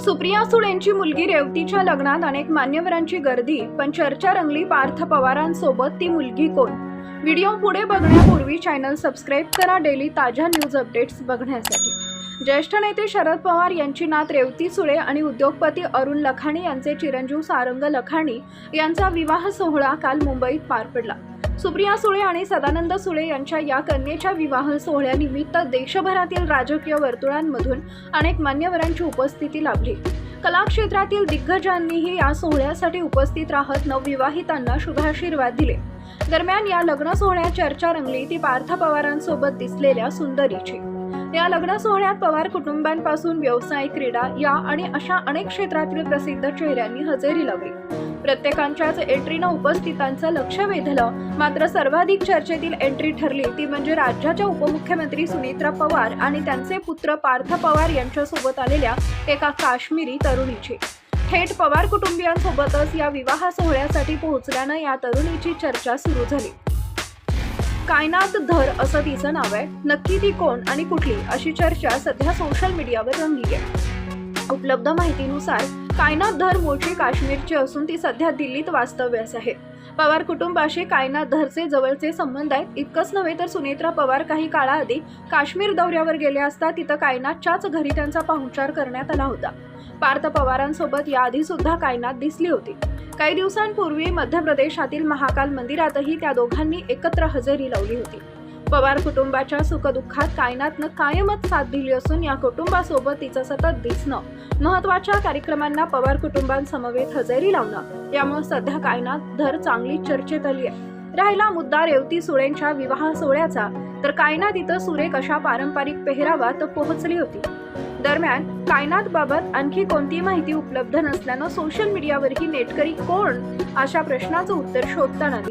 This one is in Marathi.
सुप्रिया सुळेंची मुलगी रेवतीच्या लग्नात अनेक मान्यवरांची गर्दी, पण चर्चा रंगली पार्थ पवारांसोबत ती मुलगी कोण? व्हिडिओ पुढे बघण्यापूर्वी चॅनल सबस्क्राईब करा डेली ताज्या न्यूज अपडेट्स बघण्यासाठी। ज्येष्ठ नेते शरद पवार यांची नात रेवती सुळे आणि उद्योगपती अरुण लखानी यांचे चिरंजीव सारंग लखानी यांचा विवाह सोहळा काल मुंबईत पार पडला। सुप्रिया सुळे आणि सदानंद सुळे यांच्या या कन्येच्या विवाह सोहळ्यानिमित्त देशभरातील राजकीय वर्तुळांमधून अनेक मान्यवरांची उपस्थिती लाभली। कला क्षेत्रातील दिग्गजांनीही या सोहळ्यासाठी उपस्थित राहत नवविवाहितांना शुभाशीर्वाद दिले। दरम्यान या लग्न सोहळ्यात चर्चा रंगली ती पार्थ पवारांसोबत दिसलेल्या सुंदरीची। या लग्न सोहळ्यात पवार कुटुंबांपासून व्यवसाय, क्रीडा या आणि अशा अनेक क्षेत्रातील प्रसिद्ध चेहऱ्यांनी हजेरी लावली। प्रत्येकाच्याच एंट्रीनं उपस्थितांचं लक्ष वेधलं, मात्र सर्वाधिक चर्चेतील एंट्री ठरली ती म्हणजे राज्याच्या उपमुख्यमंत्री सुनेत्रा पवार आणि त्यांचे पुत्र पार्थ पवार यांच्यासोबत आलेल्या एका काश्मीरी तरुणीची। थेट पवार कुटुंबियांसोबतच या विवाह सोहळ्यासाठी पोहोचल्यानं या तरुणीची चर्चा सुरू झाली। कायनात धर असं तिचं नाव आहे, नक्की ती कोण आणि कुठली अशी चर्चा सध्या सोशल मीडियावर रंगली आहे। उपलब्ध माहितीनुसार कायनात धर मूळची काश्मीरची असून ती सध्या दिल्लीत वास्तव्यास आहे। पवार कुटुंबाशी कायनात धरचे जवळचे संबंध आहेत। इतकंच नव्हे तर सुनेत्रा पवार काही काळाआधी काश्मीर दौऱ्यावर गेले असता तिथं कायनातच्याच घरी त्यांचा पाहुणचार करण्यात आला होता। पार्थ पवारांसोबत याआधी सुद्धा कायनात दिसली होती। काही दिवसांपूर्वी मध्य प्रदेशातील महाकाल मंदिरातही त्या दोघांनी एकत्र हजेरी लावली होती। पवार कुटुंबाच्या सुखदुःखात कायनातनं कायमच साथ दिली असून या कुटुंबासोबत तिचं सतत दिसणं, महत्त्वाच्या कार्यक्रमांना पवार कुटुंबांसमवेत हजेरी लावणं यामुळे सध्या कायनात धर चांगली चर्चेत आली आहे। राहिला मुद्दा रेवती सुळेंच्या विवाह सोहळ्याचा, तर कायनात इथं सुरेख अशा पारंपरिक पेहरावात पोहोचली होती। दरम्यान कायनात बाबत आणखी कोणती माहिती उपलब्ध नसल्यानं सोशल मीडियावरही नेटकरी कोण अशा प्रश्नाचं उत्तर शोधताना